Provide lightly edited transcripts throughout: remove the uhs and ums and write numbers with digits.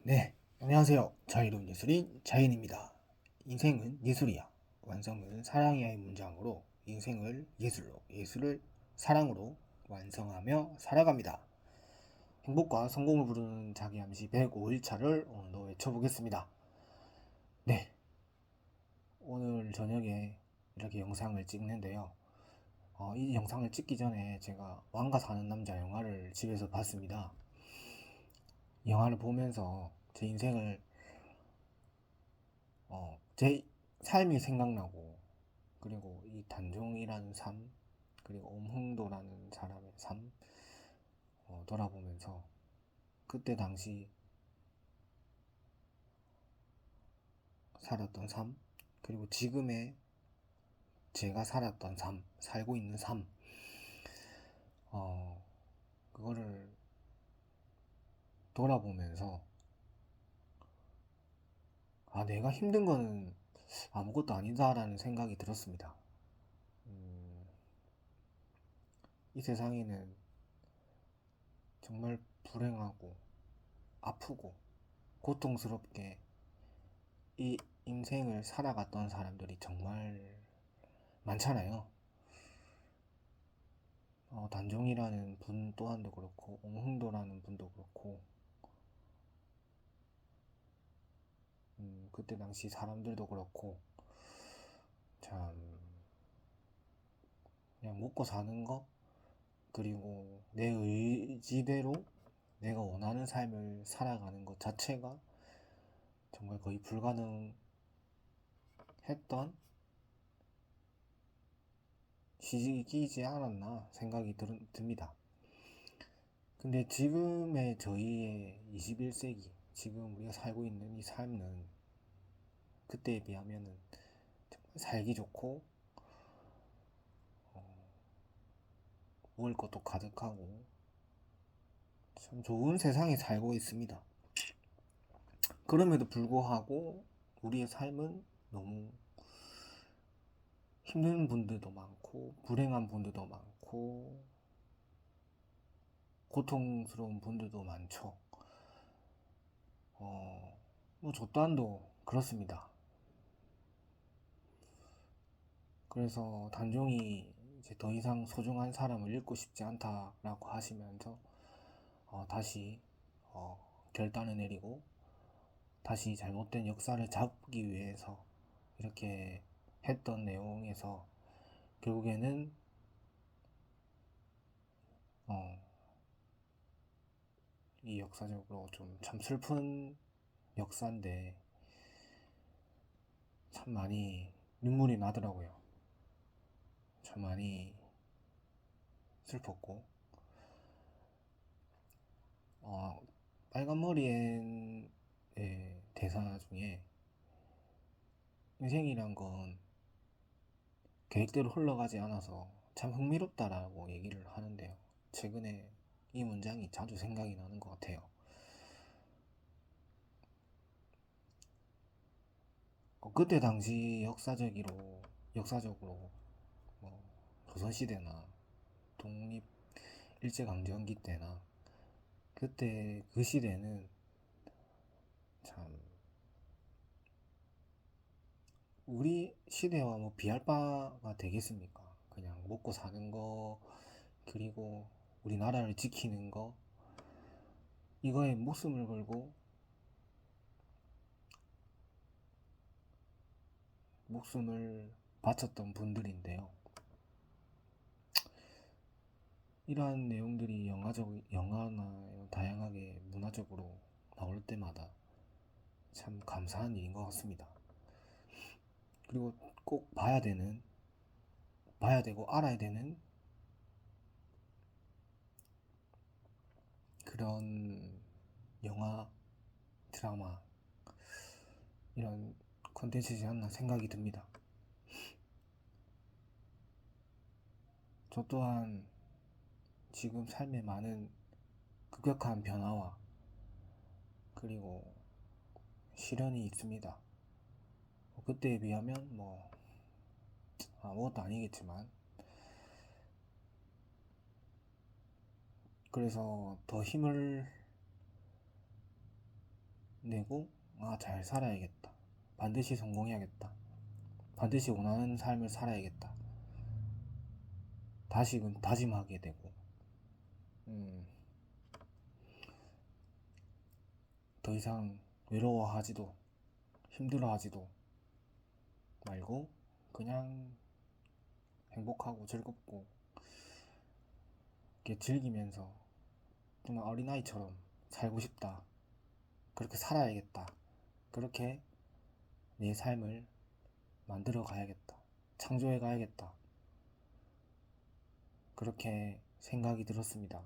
네, 안녕하세요. 자유로운 예술인 자연입니다. 인생은 예술이야. 완성은 사랑이야의 문장으로 인생을 예술로, 예술을 사랑으로 완성하며 살아갑니다. 행복과 성공을 부르는 자기암시 105일차를 오늘도 외쳐보겠습니다. 네, 오늘 저녁에 이렇게 영상을 찍는데요. 이 영상을 찍기 전에 제가 왕가 사는 남자 영화를 집에서 봤습니다. 영화를 보면서 제 인생을 제 삶이 생각나고, 그리고 이 단종이라는 삶, 그리고 엄흥도라는 사람의 삶 돌아보면서 그때 당시 살았던 삶, 그리고 지금의 제가 살았던 삶, 살고 있는 삶, 어, 그거를 돌아보면서 내가 힘든 거는 아무것도 아니다라는 생각이 들었습니다. 이 세상에는 정말 불행하고 아프고 고통스럽게 이 인생을 살아갔던 사람들이 정말 많잖아요. 단종이라는 분 또한도 그렇고, 옹흥도라는 분도 그렇고, 그때 당시 사람들도 그렇고, 참, 그냥 먹고 사는 거, 그리고 내 의지대로 내가 원하는 삶을 살아가는 것 자체가 정말 거의 불가능했던 시기이지 않았나 생각이 듭니다. 근데 지금의 저희의 21세기, 지금 우리가 살고 있는 이 삶은 그때에 비하면은 살기 좋고 먹을 것도 가득하고 참 좋은 세상에 살고 있습니다. 그럼에도 불구하고 우리의 삶은 너무 힘든 분들도 많고 불행한 분들도 많고 고통스러운 분들도 많죠. 뭐 저 또한도 그렇습니다. 그래서 단종이 이제 더 이상 소중한 사람을 잃고 싶지 않다라고 하시면서 다시 어, 결단을 내리고 다시 잘못된 역사를 잡기 위해서 이렇게 했던 내용에서 결국에는 어, 이 역사적으로 좀 참 슬픈 역사인데 참 많이 눈물이 나더라고요. 참 많이 슬펐고 빨간 머리의 대사 중에 인생이란 건 계획대로 흘러가지 않아서 참 흥미롭다라고 얘기를 하는데요. 최근에 이 문장이 자주 생각이 나는 것 같아요. 그때 당시 역사적으로 뭐 조선시대나 독립 일제강점기 때나 그때 그 시대는 참 우리 시대와 뭐 비할 바가 되겠습니까? 그냥 먹고 사는 거, 그리고 우리나라를 지키는 거, 이거에 목숨을 걸고 목숨을 바쳤던 분들인데요. 이러한 내용들이 영화나 다양하게 문화적으로 나올 때마다 참 감사한 일인 것 같습니다. 그리고 꼭 봐야 되고 알아야 되는 그런 영화, 드라마, 이런 콘텐츠지 않나 생각이 듭니다. 저 또한 지금 삶에 많은 급격한 변화와 그리고 시련이 있습니다. 그때에 비하면 뭐 아무것도 아니겠지만, 그래서 더 힘을 내고 잘 살아야겠다. 반드시 성공해야겠다. 반드시 원하는 삶을 살아야겠다. 다시금 다짐하게 되고 더 이상 외로워하지도 힘들어하지도 말고 그냥 행복하고 즐겁고 이렇게 즐기면서 정말 어린아이처럼 살고 싶다. 그렇게 살아야겠다. 그렇게 내 삶을 만들어 가야겠다. 창조해 가야겠다. 그렇게 생각이 들었습니다.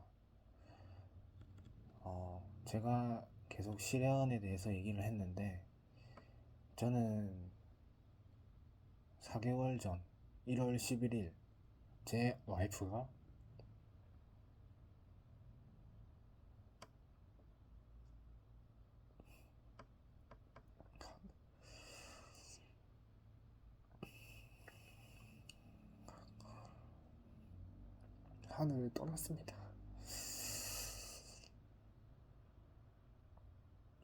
제가 계속 실현에 대해서 얘기를 했는데 저는 4개월 전 1월 11일 제 와이프가 하늘을 떠났습니다.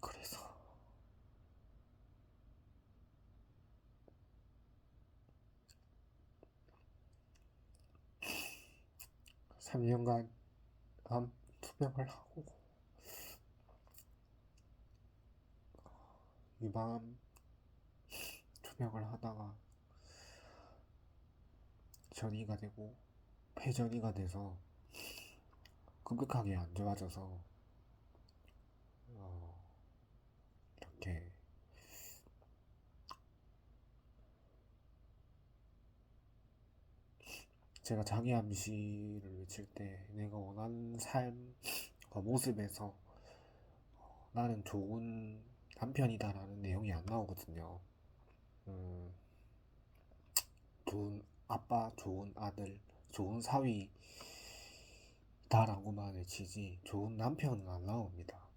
그래서 3년간 암 투병을 하고 유방 투병을 하다가 전이가 되고 폐전이가 돼서 급격하게 안 좋아져서 이렇게 제가 자기 암시를 외칠 때 내가 원하는 삶과 모습에서 나는 좋은 남편이다라는 내용이 안 나오거든요. 좋은 아빠, 좋은 아들, 좋은 사위다라고만 외치지 좋은 남편은 안 나옵니다.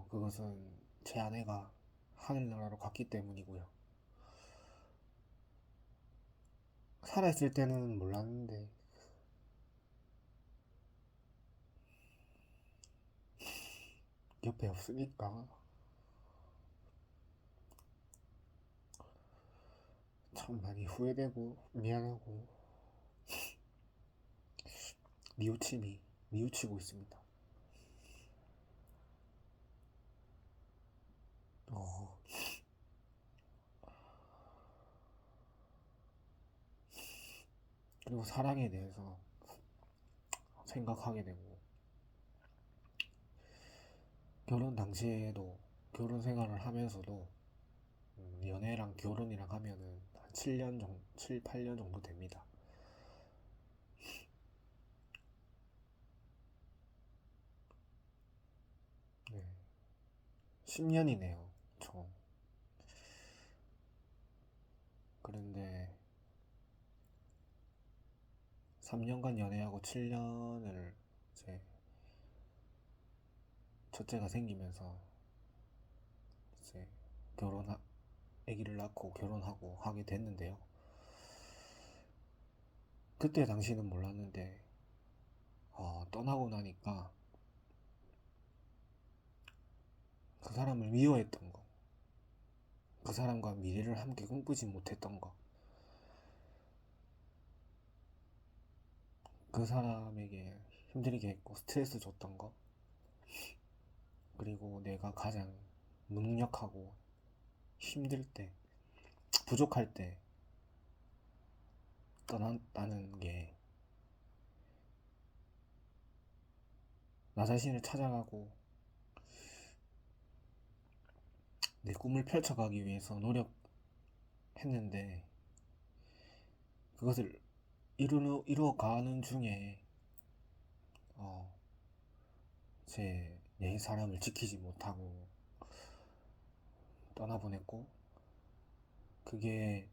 그것은 제 아내가 하늘나라로 갔기 때문이고요. 살아있을 때는 몰랐는데 옆에 없으니까 참 많이 후회되고 미안하고 뉘우치고 있습니다. 그리고 사랑에 대해서 생각하게 되고 결혼 당시에도 결혼 생활을 하면서도 연애랑 결혼이랑 하면은 한 7년 정도, 7, 8년 정도 됩니다. 네. 10년이네요, 총. 그런데 3년간 연애하고 7년을 이제 첫째가 생기면서 이제 아기를 낳고 결혼하고 하게 됐는데요. 그때 당시는 몰랐는데 떠나고 나니까 그 사람을 미워했던 거, 그 사람과 미래를 함께 꿈꾸지 못했던 거, 그 사람에게 힘들게 했고 스트레스 줬던 거, 그리고 내가 가장 무능력하고 힘들 때, 부족할 때 떠났다는 게 나 자신을 찾아가고 내 꿈을 펼쳐가기 위해서 노력했는데 그것을 이루어가는 중에 내 사람을 지키지 못하고 떠나보냈고 그게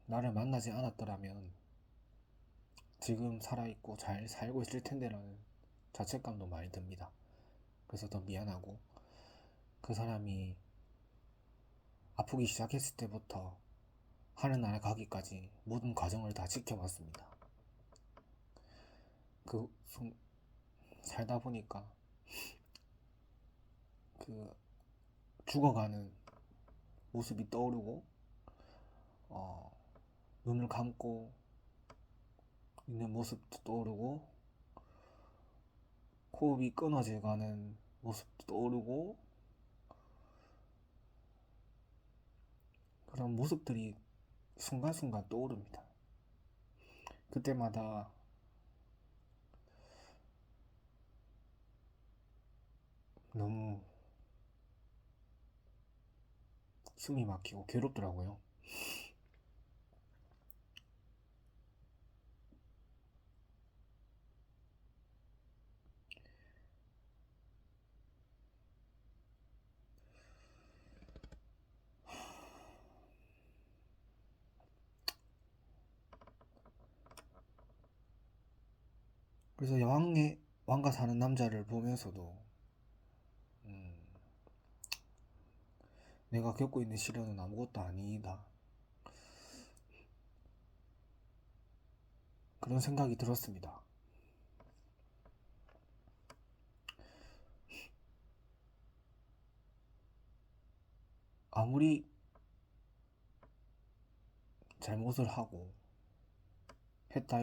나를 만나지 않았더라면 지금 살아있고 잘 살고 있을 텐데라는 자책감도 많이 듭니다. 그래서 더 미안하고 그 사람이 아프기 시작했을 때부터 하늘나라 가기까지 모든 과정을 다 지켜봤습니다. 살다 보니까 그 죽어가는 모습이 떠오르고, 어, 눈을 감고 있는 모습도 떠오르고, 호흡이 끊어져가는 모습도 떠오르고, 그런 모습들이 순간순간 떠오릅니다. 그때마다 너무 숨이 막히고 괴롭더라고요. 그래서 왕가 사는 남자를 보면서도 음, 내가 겪고 있는 시련은 아무것도 아니다, 그런 생각이 들었습니다. 아무리 잘못을 하고 했다,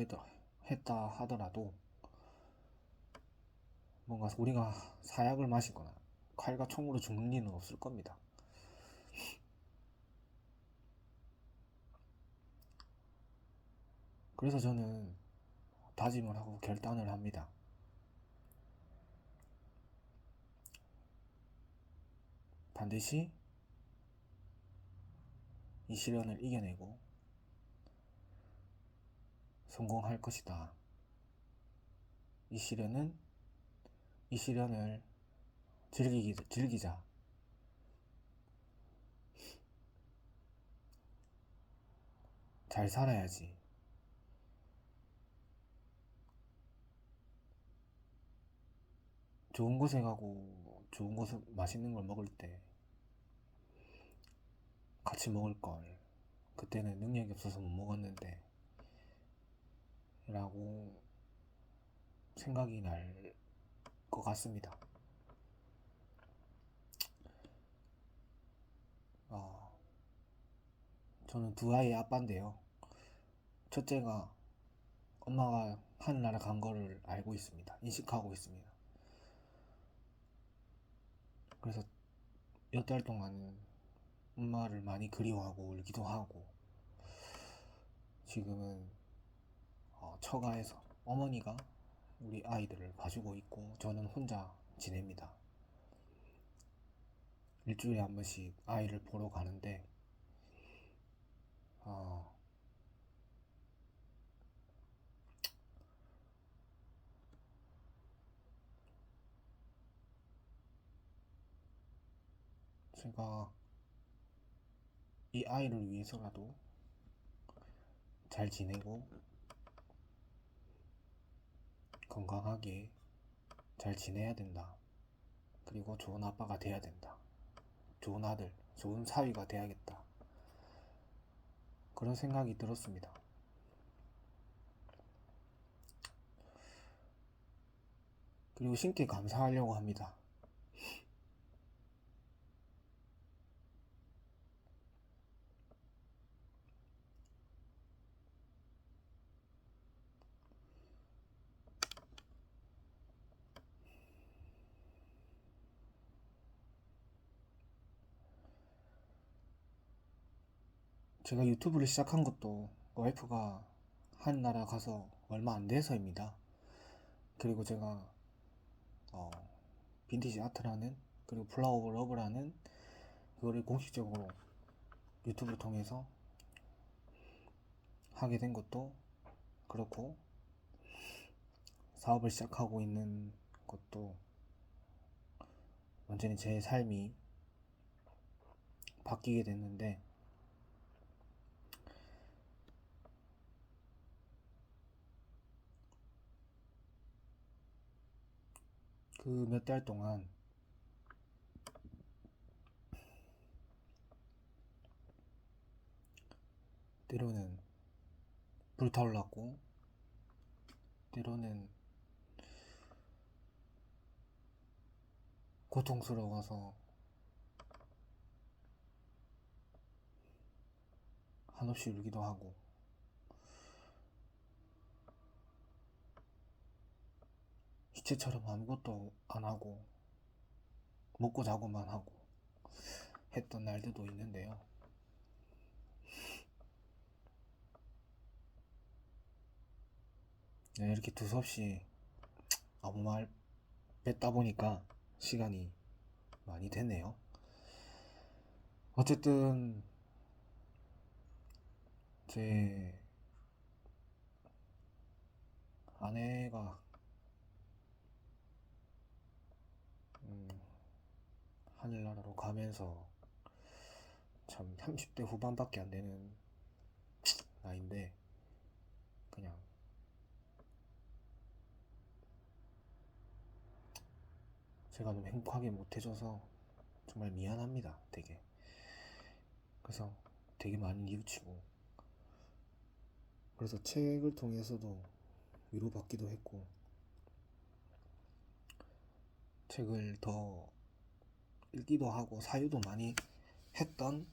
했다 하더라도 뭔가 우리가 사약을 마시거나 칼과 총으로 죽는 일은 없을 겁니다. 그래서 저는 다짐을 하고 결단을 합니다. 반드시 이 시련을 이겨내고 성공할 것이다. 이 시련을 즐기자. 잘 살아야지. 좋은 곳에 가고 좋은 곳에 맛있는 걸 먹을 때 같이 먹을 걸. 그때는 능력이 없어서 못 먹었는데 라고 생각이 날 것 같습니다. 어, 저는 두 아이의 아빠인데요. 첫째가 엄마가 하늘나라 간 거를 알고 있습니다. 인식하고 있습니다. 그래서 몇 달 동안은 엄마를 많이 그리워하고 울기도 하고, 지금은 처가에서 어머니가 우리 아이들을 봐주고 있고 저는 혼자 지냅니다. 일주일에 한 번씩 아이를 보러 가는데 어, 제가 이 아이를 위해서라도 잘 지내고 건강하게 잘 지내야 된다. 그리고 좋은 아빠가 돼야 된다. 좋은 아들, 좋은 사위가 돼야겠다. 그런 생각이 들었습니다. 그리고 신께 감사하려고 합니다. 제가 유튜브를 시작한 것도 와이프가 하늘나라 가서 얼마 안 돼서입니다. 그리고 제가 어, 빈티지 아트라는, 그리고 플라워 오브 러브라는 그거를 공식적으로 유튜브를 통해서 하게 된 것도 그렇고, 사업을 시작하고 있는 것도 완전히 제 삶이 바뀌게 됐는데, 그 몇 달 동안 때로는 불타올랐고 때로는 고통스러워서 한없이 울기도 하고, 시체처럼 아무것도 안 하고 먹고 자고만 하고 했던 날들도 있는데요. 네, 이렇게 두서없이 아무 말 뱉다 보니까 시간이 많이 됐네요. 어쨌든 제 아내가 하늘나라로 가면서 참 30대 후반밖에 안 되는 나이인데 그냥 제가 좀 행복하게 못해줘서 정말 미안합니다. 되게. 그래서 되게 많이 뉘우치고, 그래서 책을 통해서도 위로받기도 했고, 책을 더 읽기도 하고 사유도 많이 했던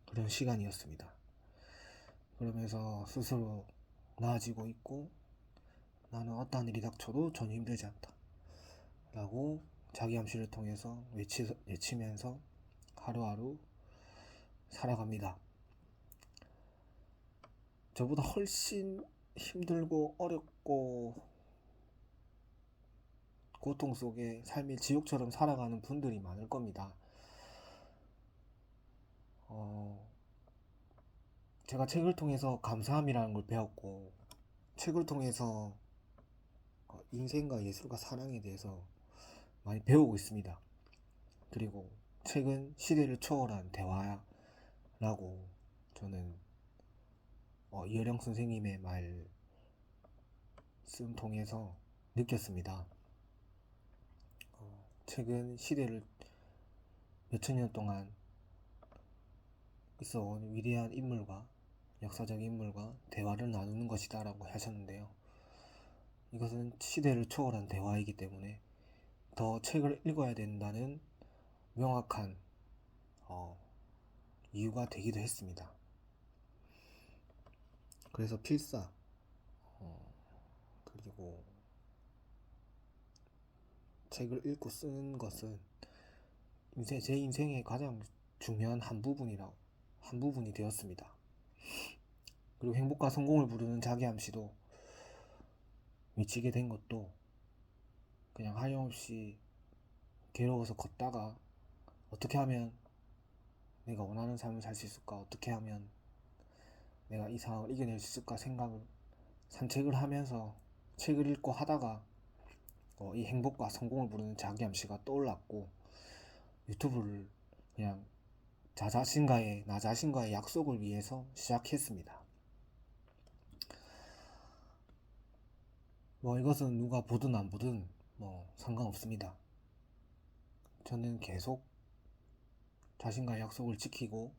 그런 시간이었습니다. 그러면서 스스로 나아지고 있고, 나는 어떠한 일이 닥쳐도 전혀 힘들지 않다 라고 자기 암시를 통해서 외치면서 하루하루 살아갑니다. 저보다 훨씬 힘들고 어렵고 고통 속에 삶이 지옥처럼 살아가는 분들이 많을 겁니다. 제가 책을 통해서 감사함이라는 걸 배웠고, 책을 통해서 인생과 예술과 사랑에 대해서 많이 배우고 있습니다. 그리고 책은 시대를 초월한 대화라고 저는 이어령 선생님의 말씀 통해서 느꼈습니다. 책은 시대를 몇천 년 동안 있어온 위대한 인물과 역사적 인물과 대화를 나누는 것이다 라고 하셨는데요. 이것은 시대를 초월한 대화이기 때문에 더 책을 읽어야 된다는 명확한 이유가 되기도 했습니다. 그래서 필사 그리고 책을 읽고 쓰는 것은 제 인생의 가장 중요한 한 부분이 되었습니다. 그리고 행복과 성공을 부르는 자기 암시도 미치게 된 것도 그냥 하염없이 괴로워서 걷다가 어떻게 하면 내가 원하는 삶을 살 수 있을까, 어떻게 하면 내가 이 상황을 이겨낼 수 있을까 생각을 산책을 하면서 책을 읽고 하다가 이 행복과 성공을 부르는 자기 암시가 떠올랐고, 유튜브를 그냥 나 자신과의 약속을 위해서 시작했습니다. 이것은 누가 보든 안 보든 상관없습니다. 저는 계속 자신과의 약속을 지키고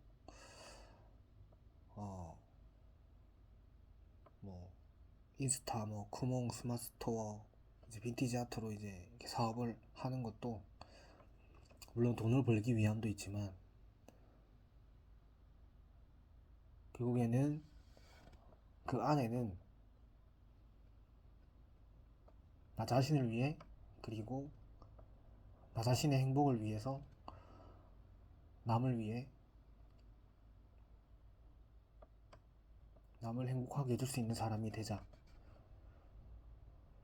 인스타, 쿠몽, 스마트스토어, 이제 빈티지 아트로 이제 사업을 하는 것도 물론 돈을 벌기 위함도 있지만 결국에는 그 안에는 나 자신을 위해, 그리고 나 자신의 행복을 위해서 남을 위해, 남을 행복하게 해줄 수 있는 사람이 되자.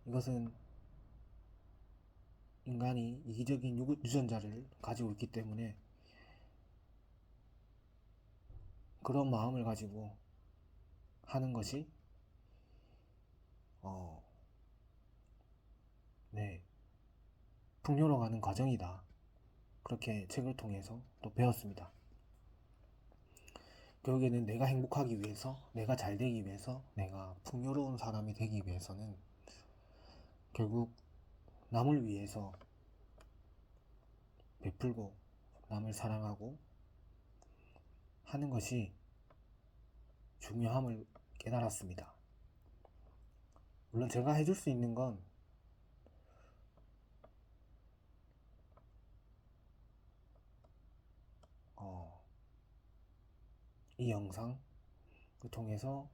이것은 인간이 이기적인 유전자를 가지고 있기 때문에 그런 마음을 가지고 하는 것이 풍요로워가는 과정이다. 그렇게 책을 통해서 또 배웠습니다. 결국에는 내가 행복하기 위해서, 내가 잘 되기 위해서, 내가 풍요로운 사람이 되기 위해서는 결국 남을 위해서 베풀고 남을 사랑하고 하는 것이 중요함을 깨달았습니다. 물론 제가 해줄 수 있는 건 이 영상을 통해서,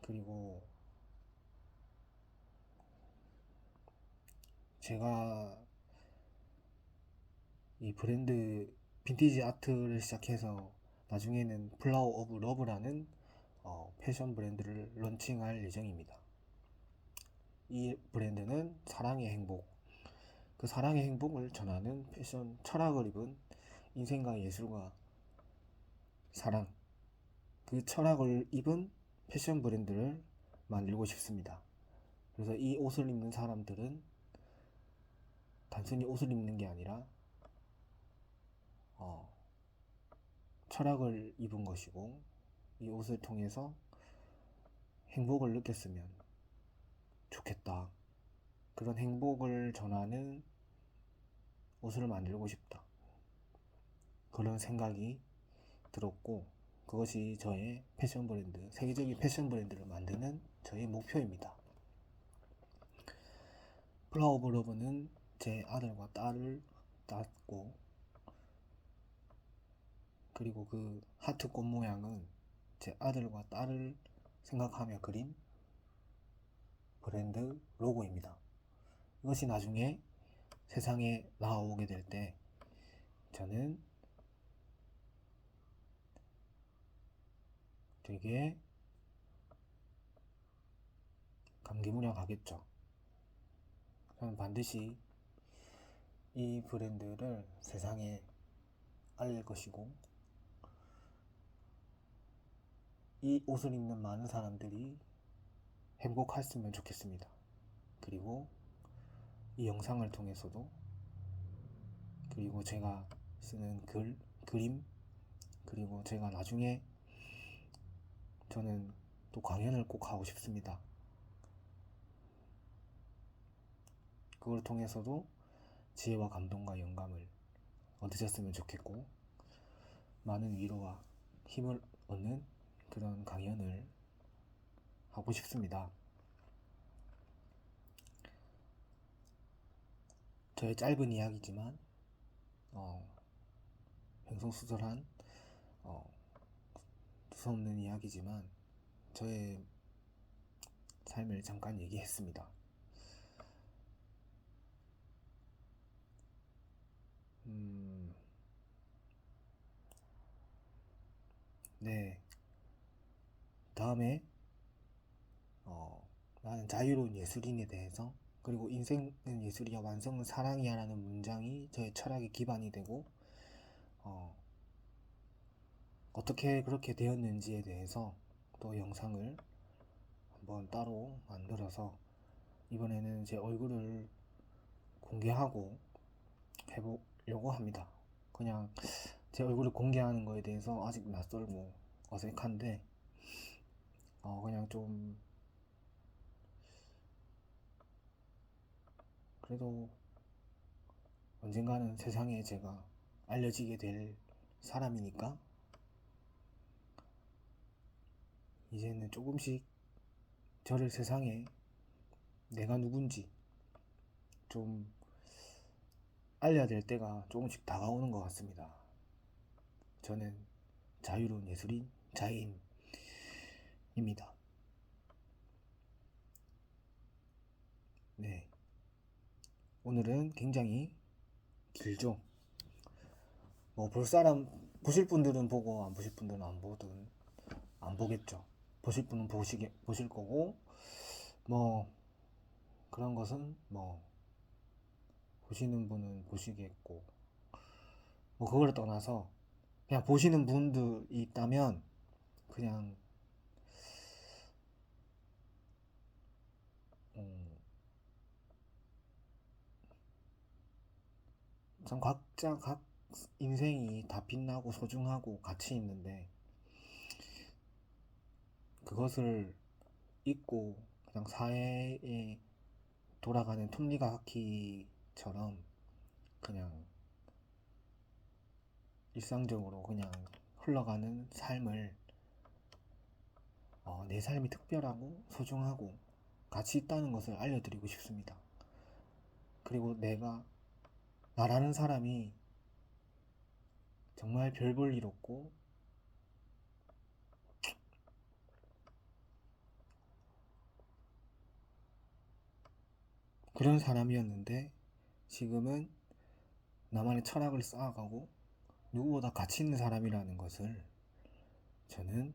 그리고 제가 이 브랜드 빈티지 아트를 시작해서 나중에는 플라워 오브 러브라는 패션 브랜드를 런칭할 예정입니다. 이 브랜드는 사랑의 행복, 그 사랑의 행복을 전하는 패션 철학을 입은 인생과 예술과 사랑, 그 철학을 입은 패션 브랜드를 만들고 싶습니다. 그래서 이 옷을 입는 사람들은 단순히 옷을 입는 게 아니라 철학을 입은 것이고, 이 옷을 통해서 행복을 느꼈으면 좋겠다. 그런 행복을 전하는 옷을 만들고 싶다. 그런 생각이 들었고, 그것이 저의 패션 브랜드, 세계적인 패션 브랜드를 만드는 저의 목표입니다. 플라워 오브 러브는 제 아들과 딸을 낳았고, 그리고 그 하트 꽃 모양은 제 아들과 딸을 생각하며 그린 브랜드 로고입니다. 이것이 나중에 세상에 나오게 될 때 저는 되게 감개무량하겠죠. 저는 반드시 이 브랜드를 세상에 알릴 것이고, 이 옷을 입는 많은 사람들이 행복했으면 좋겠습니다. 그리고 이 영상을 통해서도, 그리고 제가 쓰는 글, 그림, 그리고 제가 나중에 저는 또 강연을 꼭 하고 싶습니다. 그걸 통해서도 지혜와 감동과 영감을 얻으셨으면 좋겠고, 많은 위로와 힘을 얻는 그런 강연을 하고 싶습니다. 저의 짧은 이야기지만 횡성수설한 두서없는 이야기지만 저의 삶을 잠깐 얘기했습니다. 네, 다음에 나는 자유로운 예술인에 대해서, 그리고 인생은 예술이야 완성은 사랑이야 라는 문장이 저의 철학의 기반이 되고, 어떻게 그렇게 되었는지에 대해서 또 영상을 한번 따로 만들어서 이번에는 제 얼굴을 공개하고 해보려고 합니다. 그냥 제 얼굴을 공개하는 거에 대해서 아직 낯설고 어색한데, 그냥 좀 그래도 언젠가는 세상에 제가 알려지게 될 사람이니까 이제는 조금씩 저를 세상에 내가 누군지 좀 알려야 될 때가 조금씩 다가오는 것 같습니다. 저는 자유로운 예술인 자인입니다. 네, 오늘은 굉장히 길죠. 볼 사람, 보실 분들은 보고 안 보실 분들은 안 보겠죠. 보실 분은 보실 거고, 뭐 그런 것은 보시는 분은 보시겠고, 그걸 떠나서 그냥 보시는 분들이 있다면 그냥 참 각자 각 인생이 다 빛나고 소중하고 가치 있는데, 그것을 잊고 그냥 사회에 돌아가는 톱니바퀴처럼 그냥 일상적으로 그냥 흘러가는 삶을, 내 삶이 특별하고 소중하고 가치 있다는 것을 알려드리고 싶습니다. 그리고 나라는 사람이 정말 별 볼 일 없고 그런 사람이었는데 지금은 나만의 철학을 쌓아가고 누구보다 가치 있는 사람이라는 것을 저는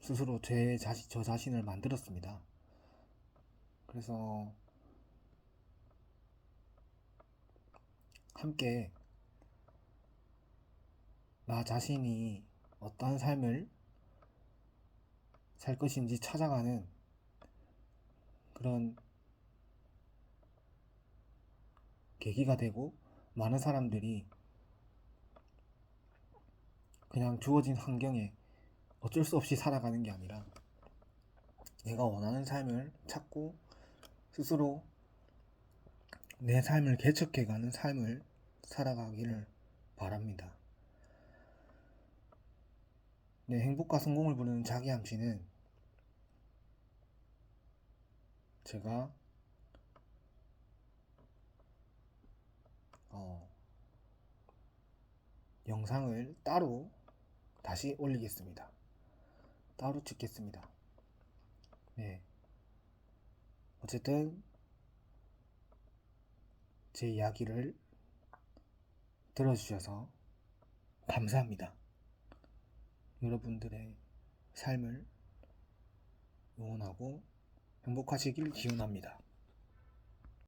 스스로 저 자신을 만들었습니다. 그래서 함께 나 자신이 어떠한 삶을 살 것인지 찾아가는 그런 계기가 되고, 많은 사람들이 그냥 주어진 환경에 어쩔 수 없이 살아가는 게 아니라 내가 원하는 삶을 찾고 스스로 내 삶을 개척해가는 삶을 살아가기를 바랍니다. 네, 행복과 성공을 부르는 자기 암시는 제가 영상을 따로 다시 올리겠습니다. 따로 찍겠습니다. 네, 어쨌든 제 이야기를 들어주셔서 감사합니다. 여러분들의 삶을 응원하고 행복하시길 기원합니다.